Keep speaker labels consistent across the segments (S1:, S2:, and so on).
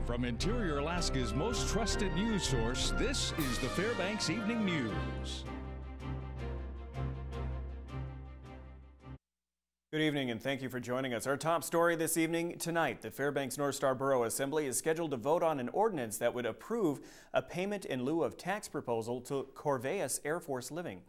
S1: From Interior Alaska's most trusted news source, this is the Fairbanks Evening News.
S2: Good evening and thank you for joining us. Our top story this evening: tonight, the Fairbanks North Star Borough Assembly is scheduled to vote on an ordinance that would approve a payment in lieu of tax proposal to Corvallis Air Force Living.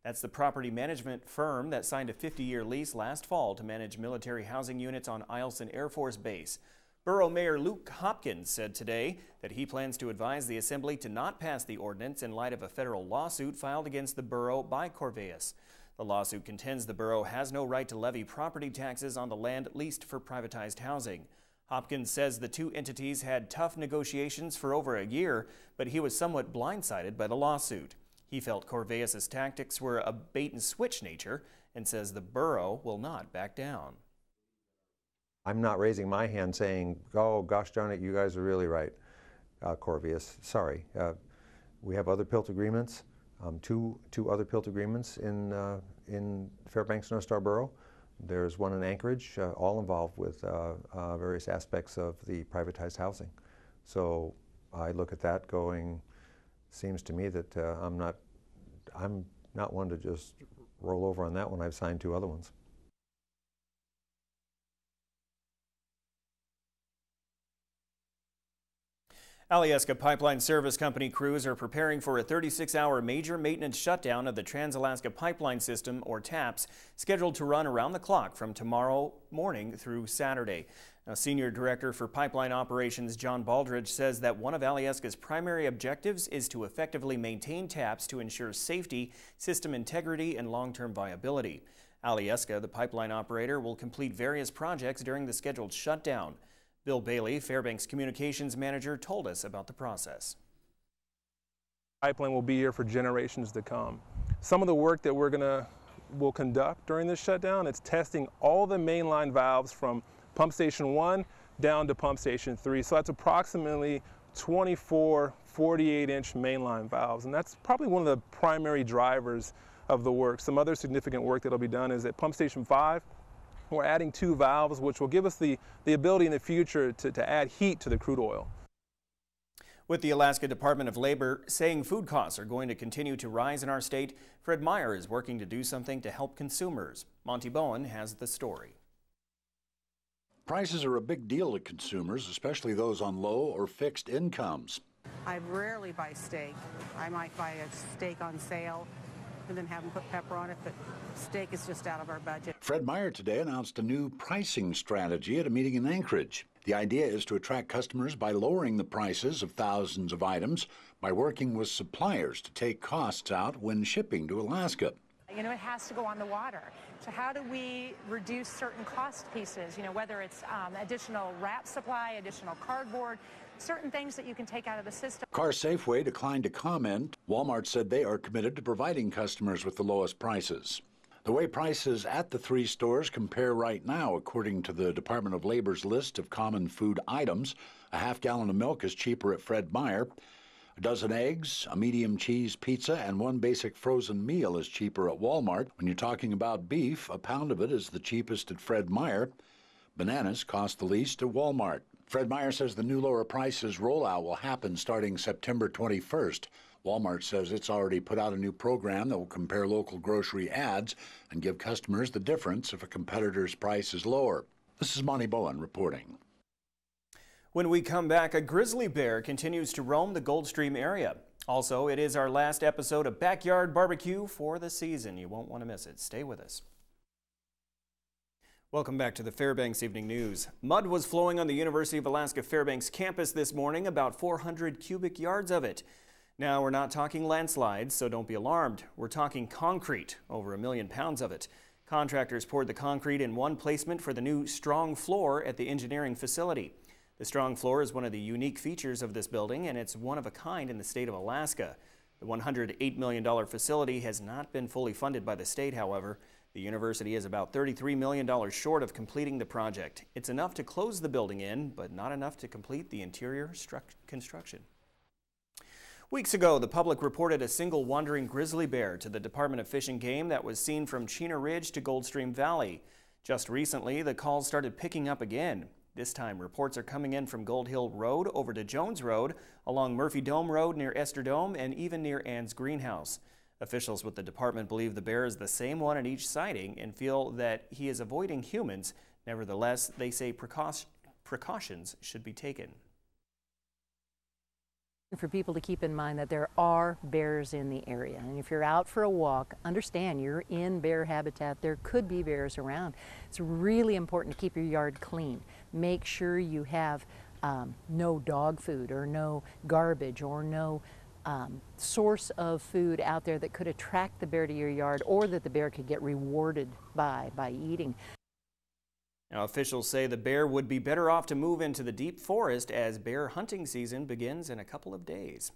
S2: That's the property management firm that signed a 50-year lease last fall to manage military housing units on Eielson Air Force Base. Borough Mayor Luke Hopkins said today that he plans to advise the Assembly to not pass the ordinance in light of a federal lawsuit filed against the borough by Corvallis. The lawsuit contends the borough has no right to levy property taxes on the land leased for privatized housing. Hopkins says the two entities had tough negotiations for over a year, but he was somewhat blindsided by the lawsuit. He felt Corvallis' tactics were a bait-and-switch nature and says the borough will not back down.
S3: I'm not raising my hand saying, oh, gosh darn it, you guys are really right, Corvallis. Sorry. We have other PILT agreements, two other PILT agreements in Fairbanks North Star Borough. There's one in Anchorage, all involved with various aspects of the privatized housing. So I look at that going, seems to me that I'm not one to just roll over on that one. I've signed two other ones.
S2: Alyeska Pipeline Service Company crews are preparing for a 36-hour major maintenance shutdown of the Trans-Alaska Pipeline System, or TAPS, scheduled to run around the clock from tomorrow morning through Saturday. Now, Senior Director for Pipeline Operations John Baldridge says that one of Alyeska's primary objectives is to effectively maintain TAPS to ensure safety, system integrity, and long-term viability. Alyeska, the pipeline operator, will complete various projects during the scheduled shutdown. Bill Bailey, Fairbanks Communications Manager, told us about the process.
S4: Pipeline will be here for generations to come. Some of the work that we'll conduct during this shutdown is testing all the mainline valves from pump station 1 down to pump station 3. So that's approximately 24 48-inch mainline valves, and that's probably one of the primary drivers of the work. Some other significant work that'll be done is at pump station 5. We're adding 2 valves, which will give us the ability in the future to add heat to the crude oil.
S2: With the Alaska Department of Labor saying food costs are going to continue to rise in our state, Fred Meyer is working to do something to help consumers. Monty Bowen has the story.
S5: Prices are a big deal to consumers, especially those on low or fixed incomes.
S6: I rarely buy steak. I might buy a steak on sale and then have them put pepper on it, but steak is just out of our budget.
S5: Fred Meyer today announced a new pricing strategy at a meeting in Anchorage. The idea is to attract customers by lowering the prices of thousands of items by working with suppliers to take costs out when shipping to Alaska.
S7: You know, it has to go on the water. So how do we reduce certain cost pieces, you know, whether it's additional wrap supply, additional cardboard, certain things that you can take out of the system.
S5: Car Safeway declined to comment. Walmart said they are committed to providing customers with the lowest prices. The way prices at the 3 stores compare right now, according to the Department of Labor's list of common food items, a half-gallon of milk is cheaper at Fred Meyer. A dozen eggs, a medium cheese pizza, and 1 basic frozen meal is cheaper at Walmart. When you're talking about beef, a pound of it is the cheapest at Fred Meyer. Bananas cost the least at Walmart. Fred Meyer says the new lower prices rollout will happen starting September 21st. Walmart says it's already put out a new program that will compare local grocery ads and give customers the difference if a competitor's price is lower. This is Monty Bowen reporting.
S2: When we come back, a grizzly bear continues to roam the Goldstream area. Also, it is our last episode of Backyard Barbecue for the season. You won't want to miss it. Stay with us. Welcome back to the Fairbanks Evening News. Mud was flowing on the University of Alaska Fairbanks campus this morning, about 400 cubic yards of it. Now, we're not talking landslides, so don't be alarmed. We're talking concrete, over 1 million pounds of it. Contractors poured the concrete in one placement for the new strong floor at the engineering facility. The strong floor is one of the unique features of this building, and it's one of a kind in the state of Alaska. The $108 million facility has not been fully funded by the state, however. The university is about $33 million short of completing the project. It's enough to close the building in, but not enough to complete the interior construction. Weeks ago, the public reported a single wandering grizzly bear to the Department of Fish and Game that was seen from Chena Ridge to Goldstream Valley. Just recently, the calls started picking up again. This time, reports are coming in from Gold Hill Road over to Jones Road, along Murphy Dome Road near Esther Dome, and even near Ann's greenhouse. Officials with the department believe the bear is the same one at each sighting and feel that he is avoiding humans. Nevertheless, they say precautions should be taken.
S8: For people to keep in mind that there are bears in the area, and if you're out for a walk, understand you're in bear habitat. There could be bears around. It's really important to keep your yard clean. Make sure you have no dog food or no garbage or no source of food out there that could attract the bear to your yard or that the bear could get rewarded by eating.
S2: Now, officials say the bear would be better off to move into the deep forest as bear hunting season begins in a couple of days.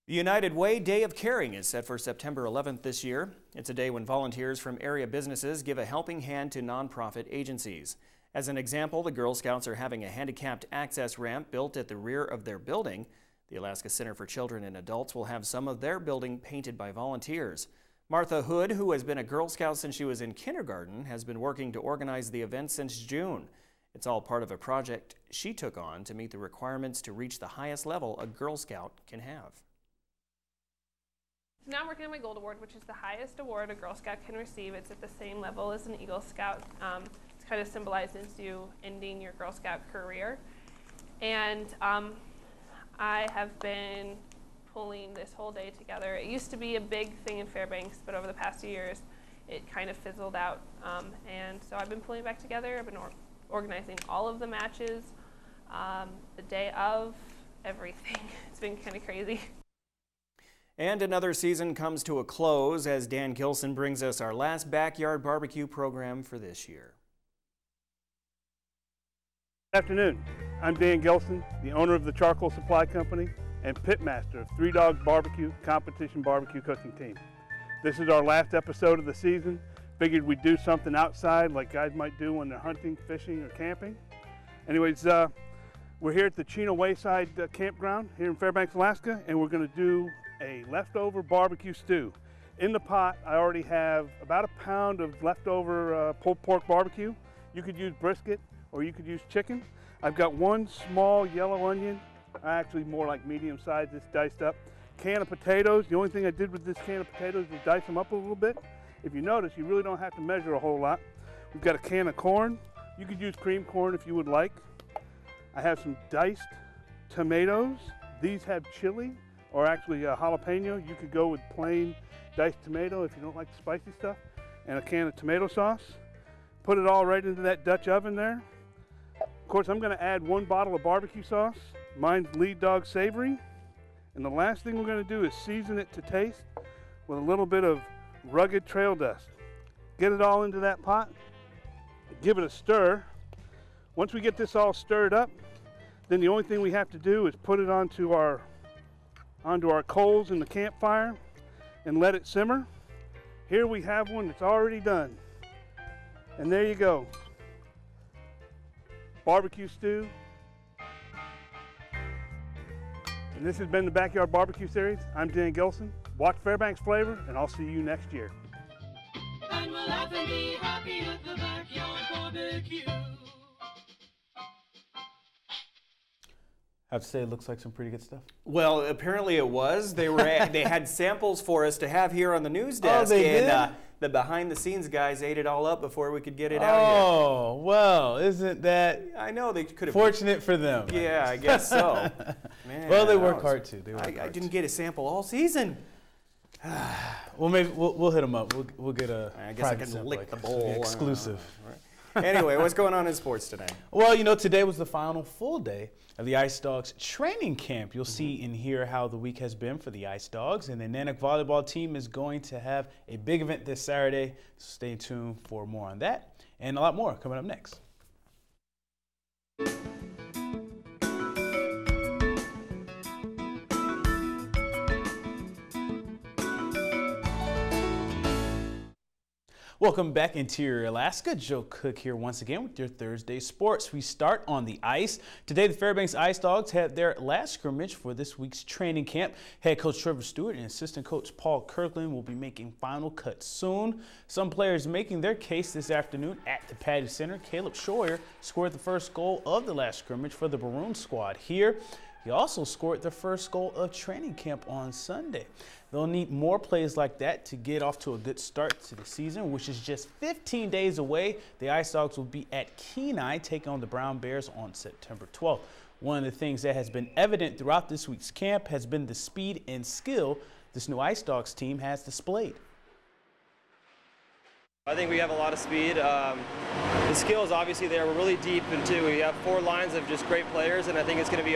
S2: The United Way Day of Caring is set for September 11th this year. It's a day when volunteers from area businesses give a helping hand to nonprofit agencies. As an example, the Girl Scouts are having a handicapped access ramp built at the rear of their building. The Alaska Center for Children and Adults will have some of their building painted by volunteers. Martha Hood, who has been a Girl Scout since she was in kindergarten, has been working to organize the event since June. It's all part of a project she took on to meet the requirements to reach the highest level a Girl Scout can have.
S9: So now I'm working on my Gold Award, which is the highest award a Girl Scout can receive. It's at the same level as an Eagle Scout. It's kind of symbolizes you ending your Girl Scout career. And I have been pulling this whole day together. It used to be a big thing in Fairbanks, but over the past few years it kind of fizzled out. And so I've been pulling it back together. I've been organizing all of the matches, the day of, everything. It's been kind of crazy.
S2: And another season comes to a close as Dan Gilson brings us our last backyard barbecue program for this year.
S10: Good afternoon. I'm Dan Gilson, the owner of the Charcoal Supply Company and pitmaster of Three Dogs Barbecue Competition Barbecue Cooking Team. This is our last episode of the season. Figured we'd do something outside like guys might do when they're hunting, fishing, or camping. Anyways, we're here at the Chino Wayside Campground here in Fairbanks, Alaska, and we're going to do a leftover barbecue stew. In the pot, I already have about a pound of leftover pulled pork barbecue. You could use brisket or you could use chicken. I've got one small yellow onion, actually more like medium size, it's diced up. Can of potatoes. The only thing I did with this can of potatoes is dice them up a little bit. If you notice, you really don't have to measure a whole lot. We've got a can of corn. You could use cream corn if you would like. I have some diced tomatoes. These have chili, or actually jalapeno. You could go with plain diced tomato if you don't like the spicy stuff. And a can of tomato sauce. Put it all right into that Dutch oven there. Of course, I'm going to add 1 bottle of barbecue sauce. Mine's Lead Dog Savory. And the last thing we're going to do is season it to taste with a little bit of Rugged Trail Dust. Get it all into that pot. Give it a stir. Once we get this all stirred up, then the only thing we have to do is put it onto our coals in the campfire and let it simmer. Here we have one that's already done. And there you go. Barbecue stew. And this has been the Backyard Barbecue Series. I'm Dan Gilson. Watch Fairbanks Flavor, and I'll see you next year.
S11: And we'll laugh and be happy at the Backyard Barbecue.
S12: I have to say, it looks like some pretty good stuff.
S2: Well, apparently it was. They had samples for us to have here on the news desk.
S12: Oh, they did?
S2: The behind-the-scenes guys ate it all up before we could get it out here.
S12: Oh, well, isn't that
S2: I know they could have
S12: fortunate for them?
S2: Yeah, I guess so. Man,
S12: well, they work hard too.
S2: I didn't get a sample all season.
S12: Well, maybe we'll hit them up. We'll get a
S2: I guess I can lick the bowl.
S12: Exclusive.
S2: Anyway, what's going on in sports today?
S12: Well, you know, today was the final full day of the Ice Dogs training camp. You'll see and hear how the week has been for the Ice Dogs. And the Nanook volleyball team is going to have a big event this Saturday. So stay tuned for more on that and a lot more coming up next. Welcome back, Interior Alaska. Joe Cook here once again with your Thursday sports. We start on the ice. Today, the Fairbanks Ice Dogs had their last scrimmage for this week's training camp. Head coach Trevor Stewart and assistant coach Paul Kirkland will be making final cuts soon. Some players making their case this afternoon at the Patty Center. Caleb Schroyer scored the first goal of the last scrimmage for the Maroon squad here. He also scored the first goal of training camp on Sunday. They'll need more plays like that to get off to a good start to the season, which is just 15 days away. The Ice Dogs will be at Kenai taking on the Brown Bears on September 12th. One of the things that has been evident throughout this week's camp has been the speed and skill this new Ice Dogs team has displayed.
S13: I think we have a lot of speed. The skill is obviously there. We're really deep into. We have 4 lines of just great players, and I think it's going to be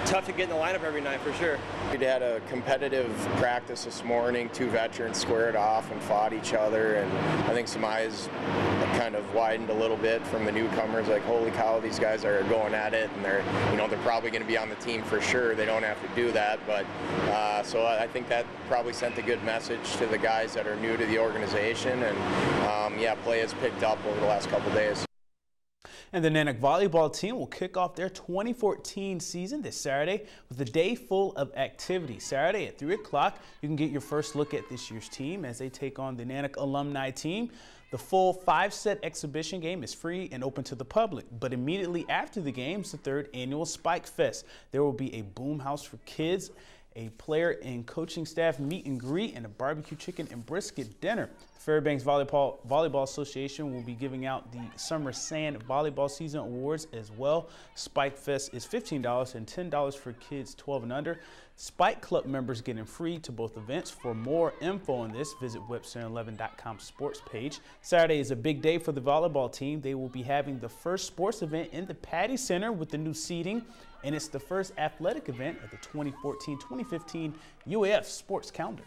S13: tough to get in the lineup every night for sure.
S14: We had a competitive practice this morning. 2 veterans squared off and fought each other, and I think some eyes kind of widened a little bit from the newcomers. Like, holy cow, these guys are going at it, and they're probably going to be on the team for sure. They don't have to do that, but so I think that probably sent a good message to the guys that are new to the organization, and yeah, play has picked up over the last couple days.
S12: And the Nanack volleyball team will kick off their 2014 season this Saturday with a day full of activity. Saturday at 3 o'clock, you can get your first look at this year's team as they take on the Nanack alumni team. The full 5-set exhibition game is free and open to the public, but immediately after the game is the 3rd annual Spike Fest. There will be a boom house for kids, a player and coaching staff meet and greet, and a barbecue chicken and brisket dinner. The Fairbanks Volleyball Association will be giving out the Summer Sand Volleyball Season Awards as well. Spike Fest is $15 and $10 for kids 12 and under. Spike Club members getting free to both events. For more info on this, visit Webster11.com sports page. Saturday is a big day for the volleyball team. They will be having the first sports event in the Patty Center with the new seating, and it's the first athletic event of the 2014-2015 UAF sports calendar.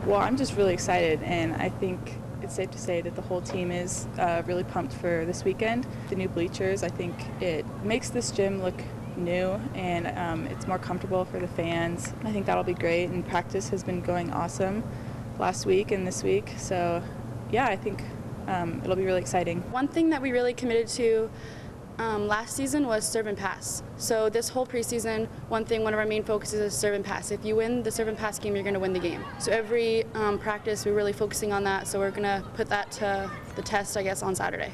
S15: Well, I'm just really excited, and I think it's safe to say that the whole team is really pumped for this weekend. The new bleachers, I think it makes this gym look new, and it's more comfortable for the fans. I think that'll be great, and practice has been going awesome last week and this week. So yeah, I think it'll be really exciting.
S16: One thing that we really committed to last season was serve and pass. So this whole preseason, one of our main focuses is serve and pass. If you win the serve and pass game, you're going to win the game. So every practice, we're really focusing on that. So we're going to put that to the test, I guess, on Saturday.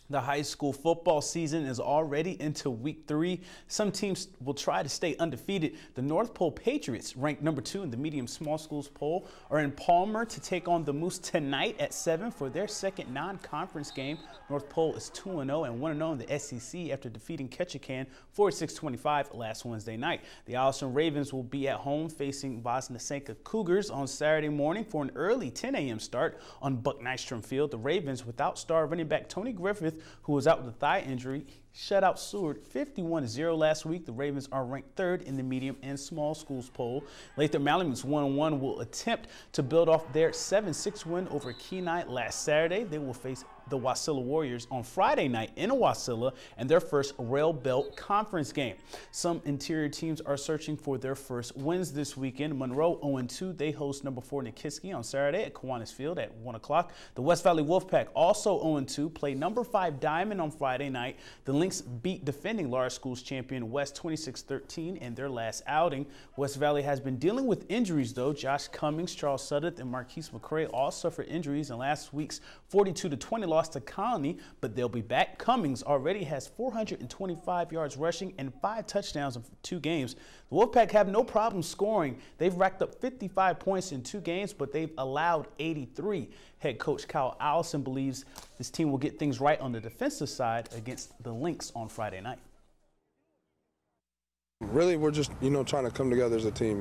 S12: The high school football season is already into week 3. Some teams will try to stay undefeated. The North Pole Patriots, ranked number 2 in the medium small schools poll, are in Palmer to take on the Moose tonight at 7 for their second non-conference game. North Pole is 2-0 and 1-0 in the SEC after defeating Ketchikan 46-25 last Wednesday night. The Allison Ravens will be at home facing Vosnesenka Cougars on Saturday morning for an early 10 a.m. start on Buck Nystrom Field. The Ravens, without star running back Tony Griffith, who was out with a thigh injury, shut out Seward 51-0 last week. The Ravens are ranked 3rd in the medium and small schools poll. Lathrop Malamutes 1-1 will attempt to build off their 7-6 win over Kenai last Saturday. They will face the Wasilla Warriors on Friday night in Wasilla and their first Rail Belt Conference game. Some interior teams are searching for their first wins this weekend. Monroe 0-2. They host number 4 Nikiski on Saturday at Kiwanis Field at 1 o'clock. The West Valley Wolfpack, also 0-2, play number 5 Diamond on Friday night. The Lynx beat defending Large Schools champion West 26-13 in their last outing. West Valley has been dealing with injuries, though. Josh Cummings, Charles Sudduth, and Marquise McCray all suffered injuries in last week's 42-20 loss to Colony, but they'll be back. Cummings already has 425 yards rushing and 5 touchdowns in 2 games. The Wolfpack have no problem scoring. They've racked up 55 points in 2 games, but they've allowed 83. Head coach Kyle Allison believes this team will get things right on the defensive side against the Lynx on Friday night.
S17: Really, we're just, trying to come together as a team,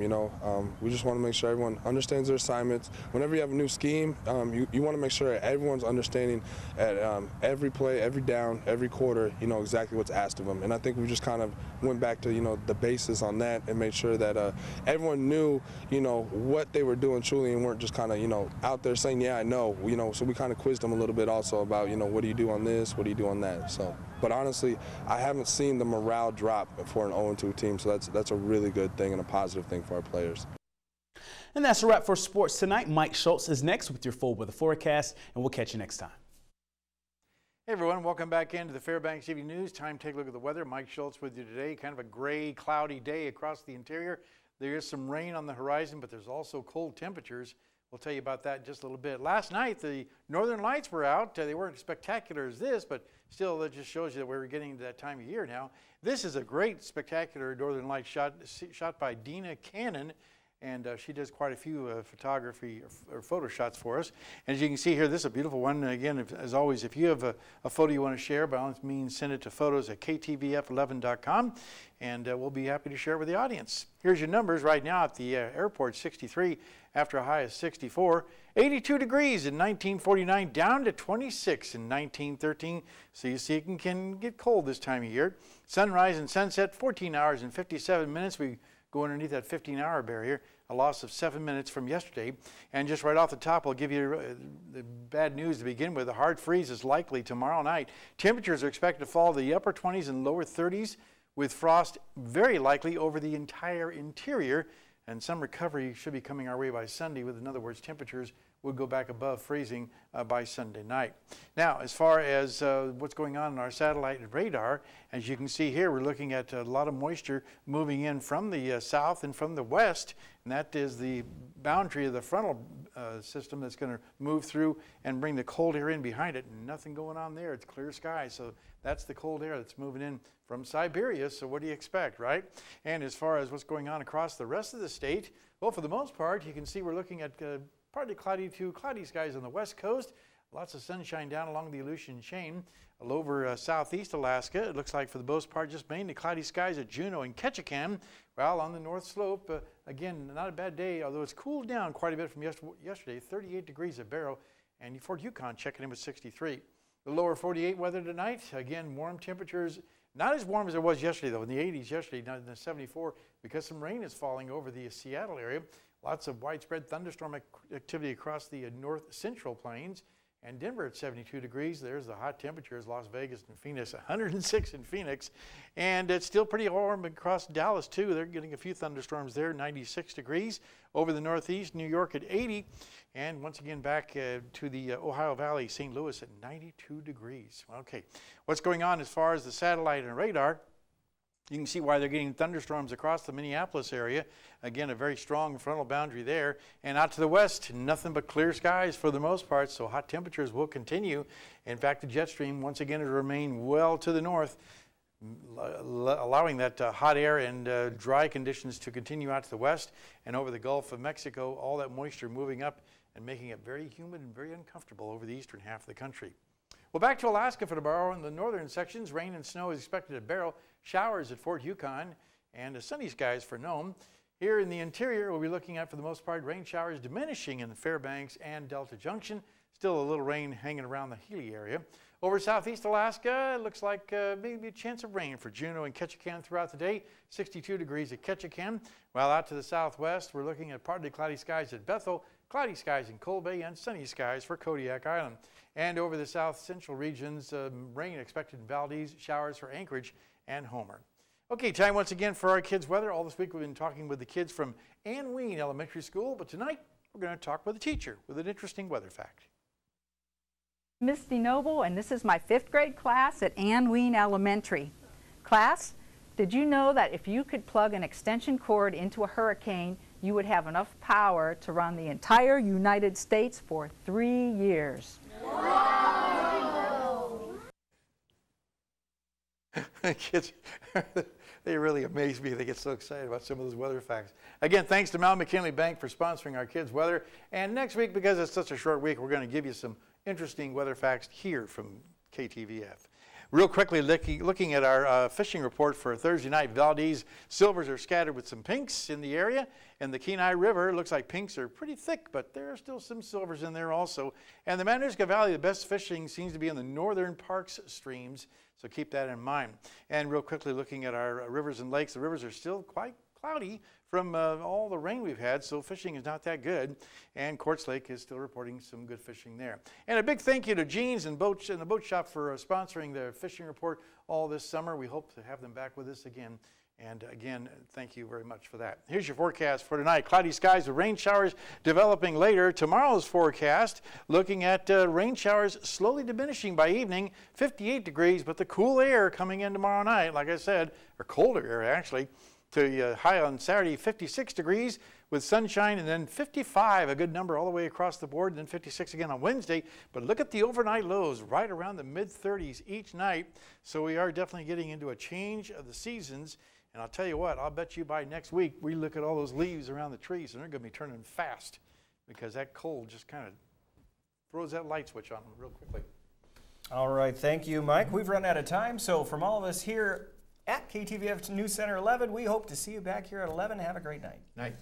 S17: We just want to make sure everyone understands their assignments. Whenever you have a new scheme, you want to make sure that everyone's understanding at every play, every down, every quarter, exactly what's asked of them. And I think we just kind of went back to, the basis on that and made sure that everyone knew, what they were doing truly and weren't just kind of, out there saying, yeah, I know, So we kind of quizzed them a little bit also about, what do you do on this, what do you do on that, so. But honestly, I haven't seen the morale drop for an 0-2 team, so that's a really good thing and a positive thing for our players.
S12: And that's a wrap for sports tonight. Mike Schultz is next with your full weather forecast, and we'll catch you next time.
S18: Hey everyone, welcome back into the Fairbanks Evening News. Time to take a look at the weather. Mike Schultz with you today. Kind of a gray, cloudy day across the interior. There is some rain on the horizon, but there's also cold temperatures. We'll tell you about that in just a little bit. Last night, the northern lights were out. They weren't as spectacular as this, but still, that just shows you that we're getting to that time of year now. This is a great, spectacular northern light shot by Dina Cannon, and she does quite a few photography or photo shots for us. And as you can see here, this is a beautiful one. Again, as always, if you have a photo you want to share, by all means, send it to photos@ktvf11.com, and we'll be happy to share it with the audience. Here's your numbers right now at the airport: 63 after a high of 64, 82 degrees in 1949, down to 26 in 1913. So you see it can get cold this time of year. Sunrise and sunset, 14 hours and 57 minutes. We go underneath that 15-hour barrier, a loss of 7 minutes from yesterday. And just right off the top, I'll give you the bad news to begin with. A hard freeze is likely tomorrow night. Temperatures are expected to fall to the upper 20s and lower 30s, with frost very likely over the entire interior. And some recovery should be coming our way by Sunday. In other words, temperatures would go back above freezing by Sunday night. Now, as far as what's going on in our satellite and radar, as you can see here, we're looking at a lot of moisture moving in from the south and from the west, and that is the boundary of the frontal system that's going to move through and bring the cold air in behind it. Nothing going on there. It's clear skies, so that's the cold air that's moving in from Siberia. So what do you expect, right? And as far as what's going on across the rest of the state, well, for the most part, you can see we're looking at partly cloudy to cloudy skies on the west coast. Lots of sunshine down along the Aleutian chain. All over southeast Alaska, it looks like for the most part just mainly cloudy skies at Juneau and Ketchikan. Well, on the north slope, again, not a bad day, although it's cooled down quite a bit from yesterday. 38 degrees at Barrow, and Fort Yukon checking in with 63. The lower 48 weather tonight, again, warm temperatures. Not as warm as it was yesterday, though, in the 80s yesterday, not in the 74, because some rain is falling over the Seattle area. Lots of widespread thunderstorm activity across the north central plains. And Denver at 72 degrees. There's the hot temperatures. Las Vegas and Phoenix, 106 in Phoenix. And it's still pretty warm across Dallas, too. They're getting a few thunderstorms there, 96 degrees. Over the northeast, New York at 80. And once again, back to the Ohio Valley, St. Louis at 92 degrees. Okay, what's going on as far as the satellite and radar? You can see why they're getting thunderstorms across the Minneapolis area. Again, a very strong frontal boundary there. And out to the west, nothing but clear skies for the most part, so hot temperatures will continue. In fact, the jet stream, once again, will remain well to the north, allowing that hot air and dry conditions to continue out to the west and over the Gulf of Mexico, all that moisture moving up and making it very humid and very uncomfortable over the eastern half of the country. Well, back to Alaska for tomorrow. In the northern sections, rain and snow is expected at Barrow, showers at Fort Yukon, and sunny skies for Nome. Here in the interior, we'll be looking at, for the most part, rain showers diminishing in Fairbanks and Delta Junction. Still a little rain hanging around the Healy area. Over southeast Alaska, it looks like maybe a chance of rain for Juneau and Ketchikan throughout the day. 62 degrees at Ketchikan. While out to the southwest, we're looking at partly cloudy skies at Bethel, cloudy skies in Cold Bay, and sunny skies for Kodiak Island. And over the south central regions, rain expected in Valdez, showers for Anchorage and Homer. Okay, time once again for our kids' weather. All this week we've been talking with the kids from Ann Ween Elementary School, but tonight we're going to talk with a teacher with an interesting weather fact.
S19: Misty Noble, and this is my 5th grade class at Ann Ween Elementary. Class, did you know that if you could plug an extension cord into a hurricane, you would have enough power to run the entire United States for 3 years?
S18: Kids, they really amaze me. They get so excited about some of those weather facts. Again, thanks to Mount McKinley Bank for sponsoring our kids' weather. And next week, because it's such a short week, we're going to give you some interesting weather facts here from KTVF. Real quickly, looking at our fishing report for Thursday night, Valdez silvers are scattered with some pinks in the area. And the Kenai River, looks like pinks are pretty thick, but there are still some silvers in there also. And the Matanuska Valley, the best fishing seems to be in the northern parks streams, so keep that in mind. And real quickly, looking at our rivers and lakes, the rivers are still quite cloudy from all the rain we've had, so fishing is not that good. And Quartz Lake is still reporting some good fishing there. And a big thank you to Jeans and the Boat Shop for sponsoring the fishing report all this summer. We hope to have them back with us again. And again, thank you very much for that. Here's your forecast for tonight. Cloudy skies with rain showers developing later. Tomorrow's forecast, looking at rain showers slowly diminishing by evening, 58 degrees, but the cool air coming in tomorrow night, like I said, or colder air actually, to high on Saturday, 56 degrees with sunshine, and then 55, a good number all the way across the board, and then 56 again on Wednesday. But look at the overnight lows, right around the mid-30s each night. So we are definitely getting into a change of the seasons. And I'll tell you what, I'll bet you by next week we look at all those leaves around the trees and they're going to be turning fast because that cold just kind of throws that light switch on them real quickly.
S2: All right, thank you, Mike. We've run out of time, so from all of us here at KTVF News Center 11, we hope to see you back here at 11. Have a great night.
S18: Night.